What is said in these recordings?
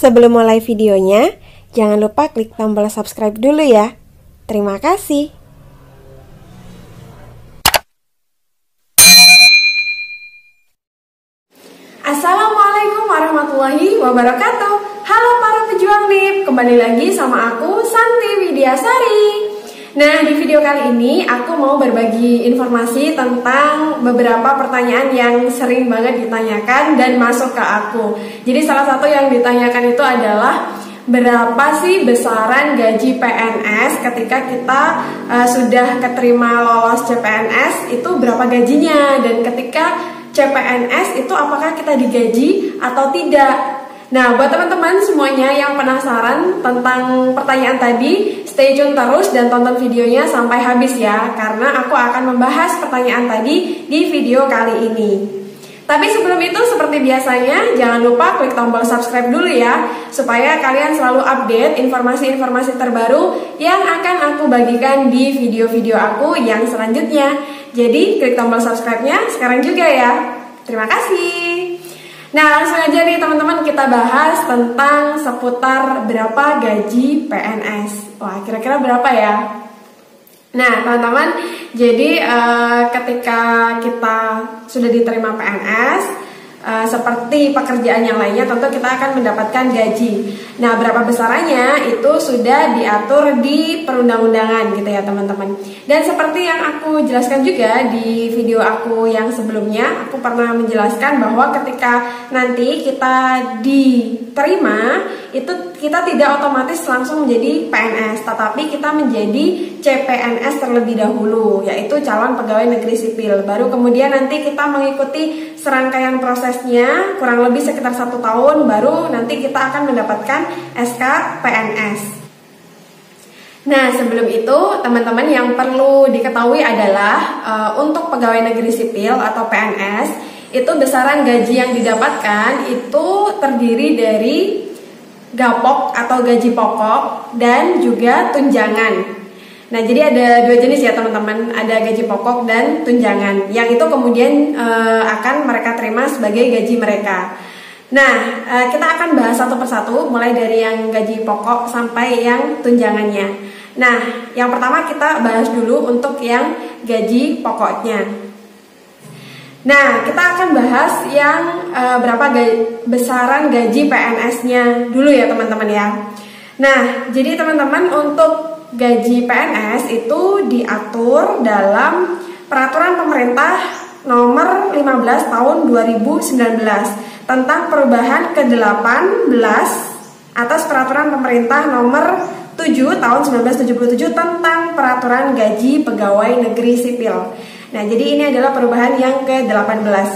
Sebelum mulai videonya, jangan lupa klik tombol subscribe dulu ya. Terima kasih. Assalamualaikum warahmatullahi wabarakatuh. Halo para pejuang NIP, kembali lagi sama aku Santi Widiasari. Nah, di video kali ini aku mau berbagi informasi tentang beberapa pertanyaan yang sering banget ditanyakan dan masuk ke aku. Jadi salah satu yang ditanyakan itu adalah berapa sih besaran gaji PNS ketika kita sudah keterima lolos CPNS, itu berapa gajinya, dan ketika CPNS itu apakah kita digaji atau tidak. Nah, buat teman-teman semuanya yang penasaran tentang pertanyaan tadi, stay tune terus dan tonton videonya sampai habis ya, karena aku akan membahas pertanyaan tadi di video kali ini. Tapi sebelum itu, seperti biasanya, jangan lupa klik tombol subscribe dulu ya, supaya kalian selalu update informasi-informasi terbaru yang akan aku bagikan di video-video aku yang selanjutnya. Jadi klik tombol subscribe-nya sekarang juga ya. Terima kasih. Nah, langsung aja nih teman-teman, kita bahas tentang seputar berapa gaji PNS. Wah, kira-kira berapa ya? Nah, teman-teman, jadi ketika kita sudah diterima PNS, seperti pekerjaan yang lainnya, tentu kita akan mendapatkan gaji. Nah, berapa besarannya itu sudah diatur di perundang-undangan gitu ya teman-teman. Dan seperti yang aku jelaskan juga di video aku yang sebelumnya, aku pernah menjelaskan bahwa ketika nanti kita diterima, itu kita tidak otomatis langsung menjadi PNS, tetapi kita menjadi CPNS terlebih dahulu, yaitu calon pegawai negeri sipil. Baru kemudian nanti kita mengikuti serangkaian prosesnya kurang lebih sekitar 1 tahun, baru nanti kita akan mendapatkan SK PNS. Nah, sebelum itu teman-teman yang perlu diketahui adalah untuk pegawai negeri sipil atau PNS itu besaran gaji yang didapatkan itu terdiri dari gapok atau gaji pokok dan juga tunjangan. Nah, jadi ada dua jenis ya teman-teman, ada gaji pokok dan tunjangan, yang itu kemudian akan mereka terima sebagai gaji mereka. Nah, kita akan bahas satu persatu, mulai dari yang gaji pokok sampai yang tunjangannya. Nah, yang pertama kita bahas dulu untuk yang gaji pokoknya. Nah, kita akan bahas yang berapa besaran gaji PNS-nya dulu ya teman-teman ya. Nah, jadi teman-teman, untuk gaji PNS itu diatur dalam Peraturan Pemerintah Nomor 15 Tahun 2019 tentang perubahan ke-18 atas Peraturan Pemerintah Nomor 7 Tahun 1977 tentang Peraturan Gaji Pegawai Negeri Sipil. Nah, jadi ini adalah perubahan yang ke-18.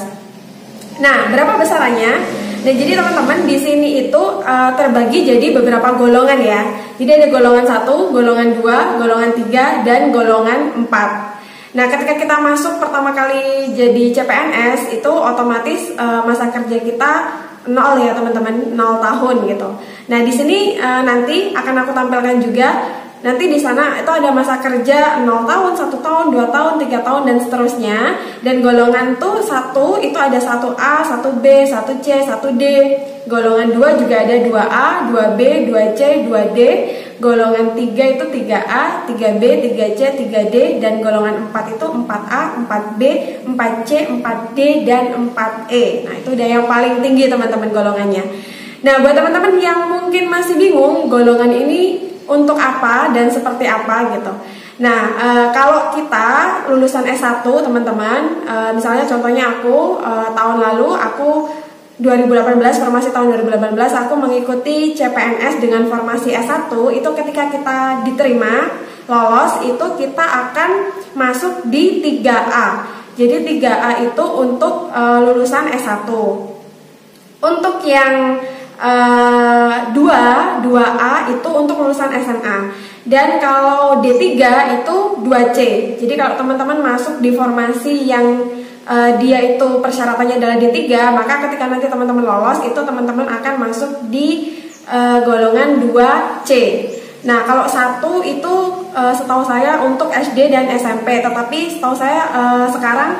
Nah, berapa besarannya? Nah, jadi teman-teman di sini itu terbagi jadi beberapa golongan ya. Jadi ada golongan 1, golongan 2, golongan 3, dan golongan 4. Nah, ketika kita masuk pertama kali jadi CPNS itu otomatis masa kerja kita 0 ya teman-teman, 0 tahun gitu. Nah, di sini nanti akan aku tampilkan juga. Nanti di sana itu ada masa kerja 0 tahun, 1 tahun, 2 tahun, 3 tahun, dan seterusnya. Dan golongan tuh 1 itu ada 1A, 1B, 1C, 1D. Golongan 2 juga ada 2A, 2B, 2C, 2D. Golongan 3 itu 3A, 3B, 3C, 3D. Dan golongan 4 itu 4A, 4B, 4C, 4D, dan 4E. Nah, itu udah yang paling tinggi teman-teman golongannya. Nah, buat teman-teman yang mungkin masih bingung golongan ini untuk apa dan seperti apa gitu. Nah, kalau kita lulusan S1 teman-teman, misalnya contohnya aku tahun lalu, aku 2018, formasi tahun 2018 aku mengikuti CPNS dengan formasi S1. Itu ketika kita diterima lolos, itu kita akan masuk di 3A. Jadi 3A itu untuk lulusan S1. Untuk yang 2A itu untuk lulusan SMA. Dan kalau D3 itu 2C. Jadi kalau teman-teman masuk di formasi yang dia itu persyaratannya adalah D3, maka ketika nanti teman-teman lolos, itu teman-teman akan masuk di golongan 2C. Nah, kalau 1 itu setahu saya untuk SD dan SMP, tetapi setahu saya sekarang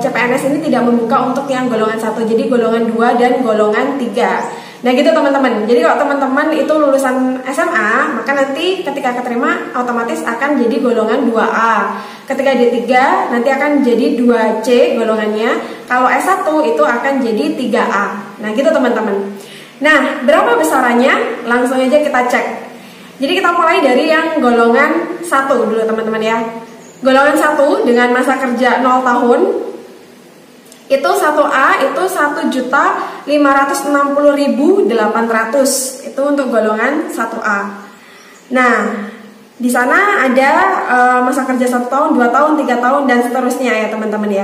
CPNS ini tidak membuka untuk yang golongan 1, jadi golongan 2 dan golongan 3. Nah gitu teman-teman. Jadi kalau teman-teman itu lulusan SMA, maka nanti ketika keterima otomatis akan jadi golongan 2A. Ketika D3 nanti akan jadi 2C golongannya. Kalau S1 itu akan jadi 3A. Nah gitu teman-teman. Nah berapa besarannya? Langsung aja kita cek. Jadi kita mulai dari yang golongan 1 dulu teman-teman ya. Golongan 1 dengan masa kerja 0 tahun itu 1A itu 1.560.800 itu untuk golongan 1A. Nah, di sana ada masa kerja 1 tahun, 2 tahun, 3 tahun dan seterusnya ya teman-teman ya.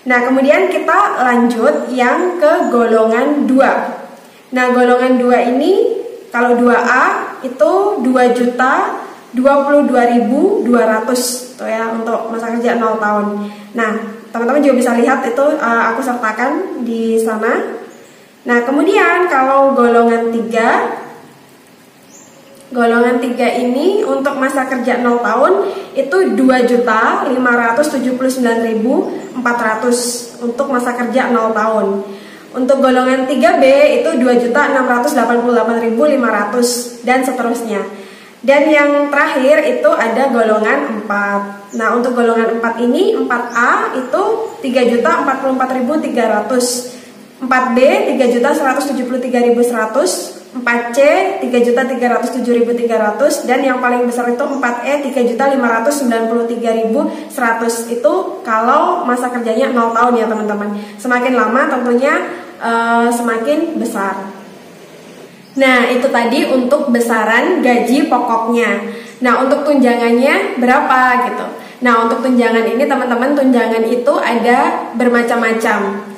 Nah, kemudian kita lanjut yang ke golongan 2. Nah, golongan 2 ini kalau 2A itu 2.022.200 tuh ya untuk masa kerja 0 tahun. Nah, teman-teman juga bisa lihat itu aku sertakan di sana. Nah, kemudian kalau golongan 3 ini untuk masa kerja 0 tahun itu 2.579.400 untuk masa kerja 0 tahun. Untuk golongan 3B itu 2.688.500 dan seterusnya. Dan yang terakhir itu ada golongan 4. Nah, untuk golongan 4 ini 4A itu 3.044.300, 4B 3.173.100, 4C 3.307.300 dan yang paling besar itu 4E 3.593.100. Itu kalau masa kerjanya 0 tahun ya teman-teman. Semakin lama tentunya semakin besar. Nah, itu tadi untuk besaran gaji pokoknya. Nah, untuk tunjangannya berapa gitu. Nah, untuk tunjangan ini teman-teman, tunjangan itu ada bermacam-macam.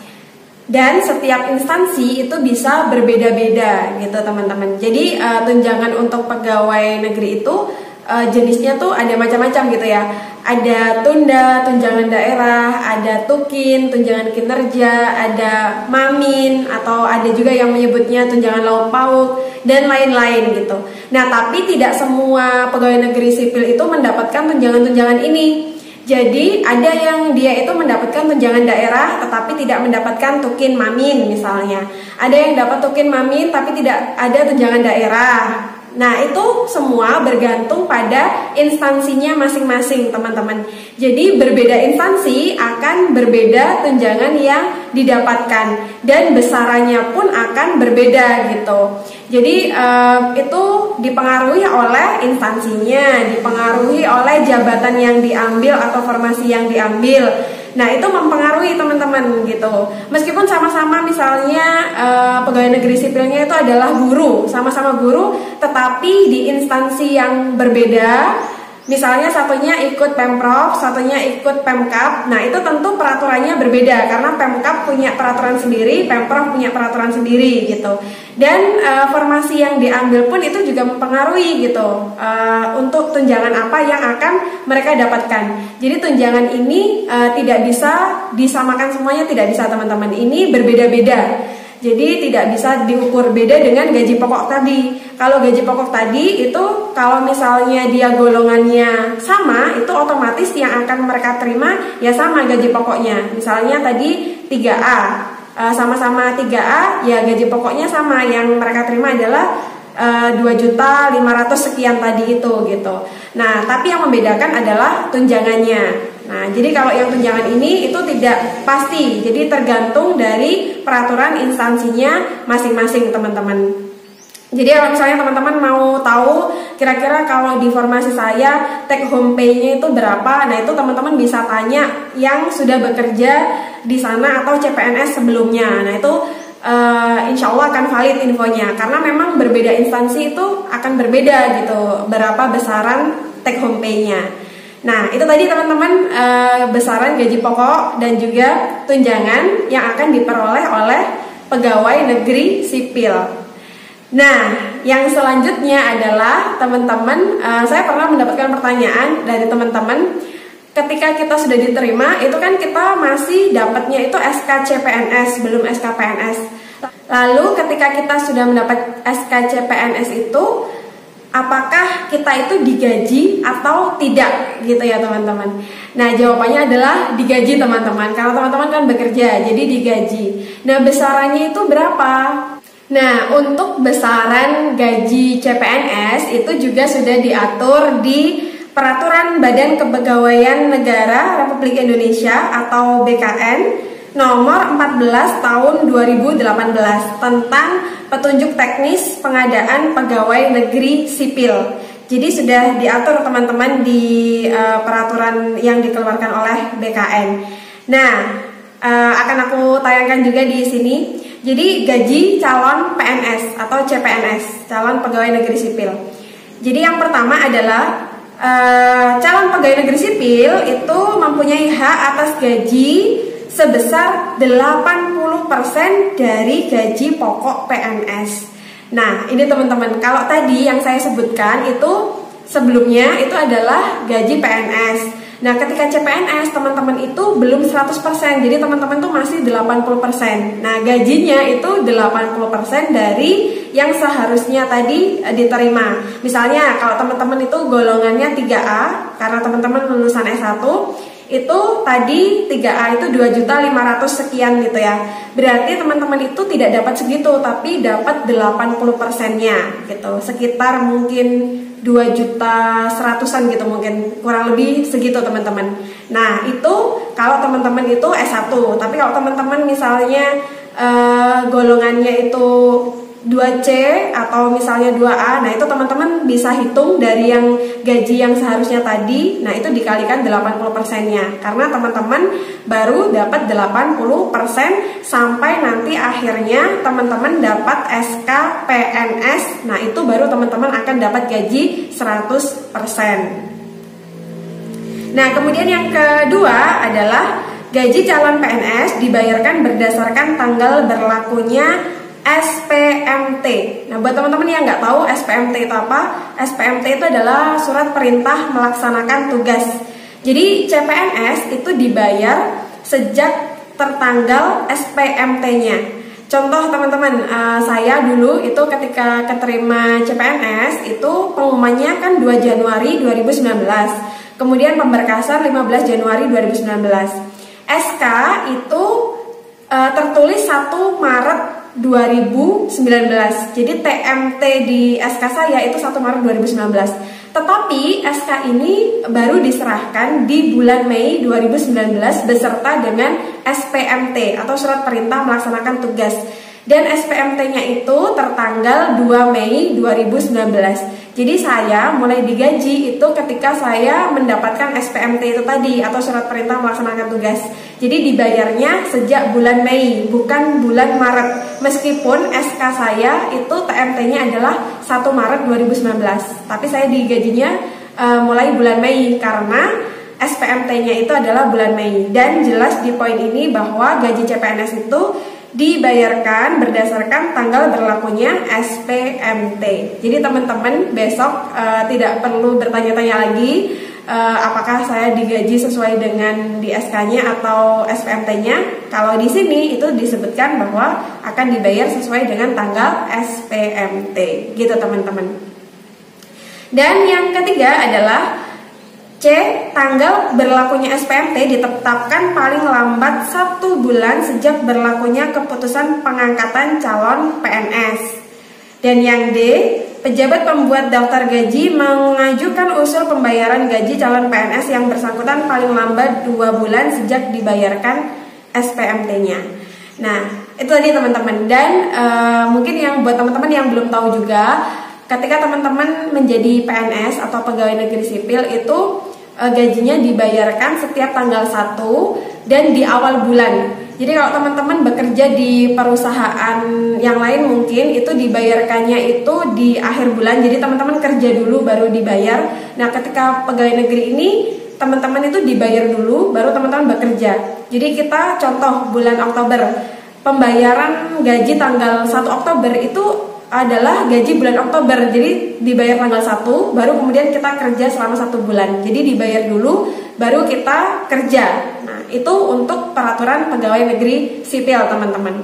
Dan setiap instansi itu bisa berbeda-beda gitu teman-teman. Jadi tunjangan untuk pegawai negeri itu jenisnya tuh ada macam-macam gitu ya. Ada tunda, tunjangan daerah, ada tukin, tunjangan kinerja, ada mamin, atau ada juga yang menyebutnya tunjangan lauk pauk dan lain-lain gitu. Nah, tapi tidak semua pegawai negeri sipil itu mendapatkan tunjangan-tunjangan ini. Jadi ada yang dia itu mendapatkan tunjangan daerah tetapi tidak mendapatkan tukin mamin misalnya. Ada yang dapat tukin mamin tapi tidak ada tunjangan daerah. Nah, itu semua bergantung pada instansinya masing-masing teman-teman. Jadi berbeda instansi akan berbeda tunjangan yang didapatkan dan besarannya pun akan berbeda gitu. Jadi itu dipengaruhi oleh instansinya, dipengaruhi oleh jabatan yang diambil atau formasi yang diambil. Nah, itu mempengaruhi teman-teman gitu. Meskipun sama-sama misalnya pegawai negeri sipilnya itu adalah guru, sama-sama guru, tetapi di instansi yang berbeda. Misalnya satunya ikut Pemprov, satunya ikut Pemkab. Nah, itu tentu peraturannya berbeda karena Pemkab punya peraturan sendiri, Pemprov punya peraturan sendiri gitu. Dan formasi yang diambil pun itu juga mempengaruhi gitu untuk tunjangan apa yang akan mereka dapatkan. Jadi tunjangan ini tidak bisa disamakan semuanya, tidak bisa teman-teman. Ini berbeda-beda. Jadi tidak bisa diukur beda dengan gaji pokok tadi. Kalau gaji pokok tadi itu kalau misalnya dia golongannya sama, itu otomatis yang akan mereka terima ya sama gaji pokoknya. Misalnya tadi 3A, sama-sama 3A ya gaji pokoknya sama, yang mereka terima adalah 2.500.000 sekian tadi itu gitu. Nah, tapi yang membedakan adalah tunjangannya. Nah, jadi kalau yang tunjangan ini itu tidak pasti, jadi tergantung dari peraturan instansinya masing-masing teman-teman. Jadi kalau misalnya teman-teman mau tahu kira-kira kalau di formasi saya take home pay-nya itu berapa, nah itu teman-teman bisa tanya yang sudah bekerja di sana atau CPNS sebelumnya. Nah itu insya Allah akan valid infonya, karena memang berbeda instansi itu akan berbeda gitu berapa besaran take home pay-nya. Nah, itu tadi teman-teman besaran gaji pokok dan juga tunjangan yang akan diperoleh oleh pegawai negeri sipil. Nah, yang selanjutnya adalah teman-teman, saya pernah mendapatkan pertanyaan dari teman-teman, ketika kita sudah diterima, itu kan kita masih dapatnya itu SK CPNS, belum SK PNS. Lalu ketika kita sudah mendapat SK CPNS itu, apakah kita itu digaji atau tidak gitu ya teman-teman. Nah, jawabannya adalah digaji teman-teman. Karena teman-teman kan bekerja, jadi digaji. Nah, besarannya itu berapa? Nah, untuk besaran gaji CPNS itu juga sudah diatur di Peraturan Badan Kepegawaian Negara Republik Indonesia atau BKN nomor 14 tahun 2018 tentang petunjuk teknis pengadaan pegawai negeri sipil. Jadi sudah diatur teman-teman di peraturan yang dikeluarkan oleh BKN. Nah, akan aku tayangkan juga di sini. Jadi gaji calon PNS atau CPNS, calon pegawai negeri sipil. Jadi yang pertama adalah calon pegawai negeri sipil itu mempunyai hak atas gaji sebesar 80% dari gaji pokok PNS. Nah, ini teman-teman, kalau tadi yang saya sebutkan itu sebelumnya itu adalah gaji PNS. Nah, ketika CPNS teman-teman itu belum 100%, jadi teman-teman tuh masih 80%. Nah, gajinya itu 80% dari yang seharusnya tadi diterima. Misalnya kalau teman-teman itu golongannya 3A, karena teman-teman lulusan S1, itu tadi 3A itu 2.500.000 sekian gitu ya. Berarti teman-teman itu tidak dapat segitu, tapi dapat 80%-nya gitu. Sekitar mungkin 2.100.000-an gitu, mungkin kurang lebih segitu teman-teman. Nah, itu kalau teman-teman itu S1. Tapi kalau teman-teman misalnya golongannya itu 2C atau misalnya 2A, nah itu teman-teman bisa hitung dari yang gaji yang seharusnya tadi, nah itu dikalikan 80%-nya, karena teman-teman baru dapat 80% sampai nanti akhirnya teman-teman dapat SK PNS, nah itu baru teman-teman akan dapat gaji 100%. Nah, kemudian yang kedua adalah gaji calon PNS dibayarkan berdasarkan tanggal berlakunya SPMT. Nah, buat teman-teman yang nggak tahu SPMT itu apa, SPMT itu adalah surat perintah melaksanakan tugas. Jadi CPNS itu dibayar sejak tertanggal SPMT-nya. Contoh teman-teman, saya dulu itu ketika keterima CPNS itu pengumumannya kan 2 Januari 2019. Kemudian pemberkasan 15 Januari 2019. SK itu tertulis 1 Maret 2019. Jadi TMT di SK saya itu 1 Maret 2019. Tetapi SK ini baru diserahkan di bulan Mei 2019 beserta dengan SPMT atau surat perintah melaksanakan tugas. Dan SPMT-nya itu tertanggal 2 Mei 2019. Jadi saya mulai digaji itu ketika saya mendapatkan SPMT itu tadi atau surat perintah melaksanakan tugas. Jadi dibayarnya sejak bulan Mei, bukan bulan Maret. Meskipun SK saya itu TMT-nya adalah 1 Maret 2019. Tapi saya digajinya mulai bulan Mei karena SPMT-nya itu adalah bulan Mei. Dan jelas di poin ini bahwa gaji CPNS itu dibayarkan berdasarkan tanggal berlakunya SPMT. Jadi teman-teman besok tidak perlu bertanya-tanya lagi apakah saya digaji sesuai dengan di SK-nya atau SPMT-nya. Kalau di sini itu disebutkan bahwa akan dibayar sesuai dengan tanggal SPMT, gitu teman-teman. Dan yang ketiga adalah C. Tanggal berlakunya SPMT ditetapkan paling lambat 1 bulan sejak berlakunya keputusan pengangkatan calon PNS. Dan yang D. Pejabat pembuat daftar gaji mengajukan usul pembayaran gaji calon PNS yang bersangkutan paling lambat 2 bulan sejak dibayarkan SPMT-nya. Nah, itu tadi teman-teman. Dan mungkin yang buat teman-teman yang belum tahu juga, ketika teman-teman menjadi PNS atau pegawai negeri sipil itu gajinya dibayarkan setiap tanggal 1 dan di awal bulan. Jadi kalau teman-teman bekerja di perusahaan yang lain mungkin itu dibayarkannya itu di akhir bulan. Jadi teman-teman kerja dulu baru dibayar. Nah, ketika pegawai negeri ini teman-teman itu dibayar dulu baru teman-teman bekerja. Jadi kita contoh bulan Oktober, pembayaran gaji tanggal 1 Oktober itu adalah gaji bulan Oktober. Jadi dibayar tanggal 1 baru kemudian kita kerja selama 1 bulan. Jadi dibayar dulu baru kita kerja. Nah, itu untuk peraturan pegawai negeri sipil teman-teman.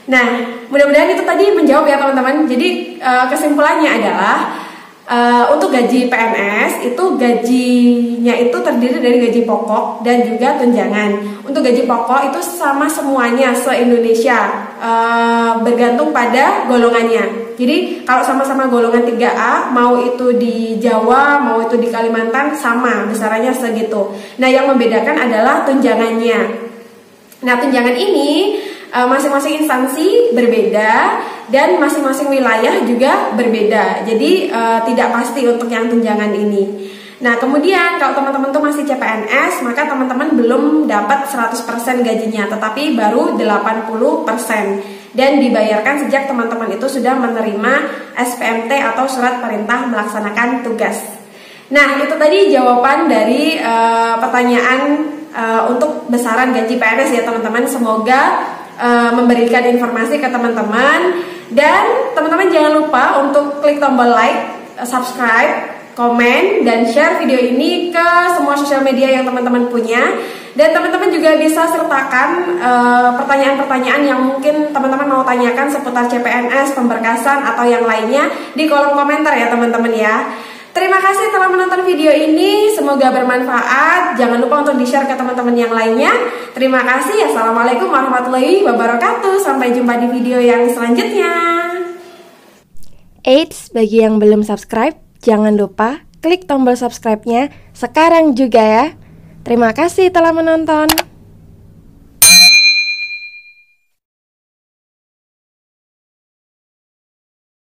Nah, mudah-mudahan itu tadi menjawab ya teman-teman. Jadi kesimpulannya adalah Untuk gaji PNS itu gajinya itu terdiri dari gaji pokok dan juga tunjangan. Untuk gaji pokok itu sama semuanya se-Indonesia, bergantung pada golongannya. Jadi kalau sama-sama golongan 3A, mau itu di Jawa, mau itu di Kalimantan, sama besarannya segitu. Nah, yang membedakan adalah tunjangannya. Nah, tunjangan ini masing-masing instansi berbeda dan masing-masing wilayah juga berbeda. Jadi tidak pasti untuk yang tunjangan ini. Nah, kemudian kalau teman-teman tuh masih CPNS, maka teman-teman belum dapat 100% gajinya, tetapi baru 80% dan dibayarkan sejak teman-teman itu sudah menerima SPMT atau surat perintah melaksanakan tugas. Nah, itu tadi jawaban dari pertanyaan untuk besaran gaji PNS ya teman-teman. Semoga memberikan informasi ke teman-teman, dan teman-teman jangan lupa untuk klik tombol like, subscribe, komen, dan share video ini ke semua sosial media yang teman-teman punya. Dan teman-teman juga bisa sertakan pertanyaan-pertanyaan yang mungkin teman-teman mau tanyakan seputar CPNS, pemberkasan, atau yang lainnya di kolom komentar ya teman-teman ya. Terima kasih telah menonton video ini, semoga bermanfaat. Jangan lupa untuk di-share ke teman-teman yang lainnya. Terima kasih. Assalamualaikum warahmatullahi wabarakatuh. Sampai jumpa di video yang selanjutnya. Eits, bagi yang belum subscribe, jangan lupa klik tombol subscribe-nya sekarang juga ya. Terima kasih telah menonton.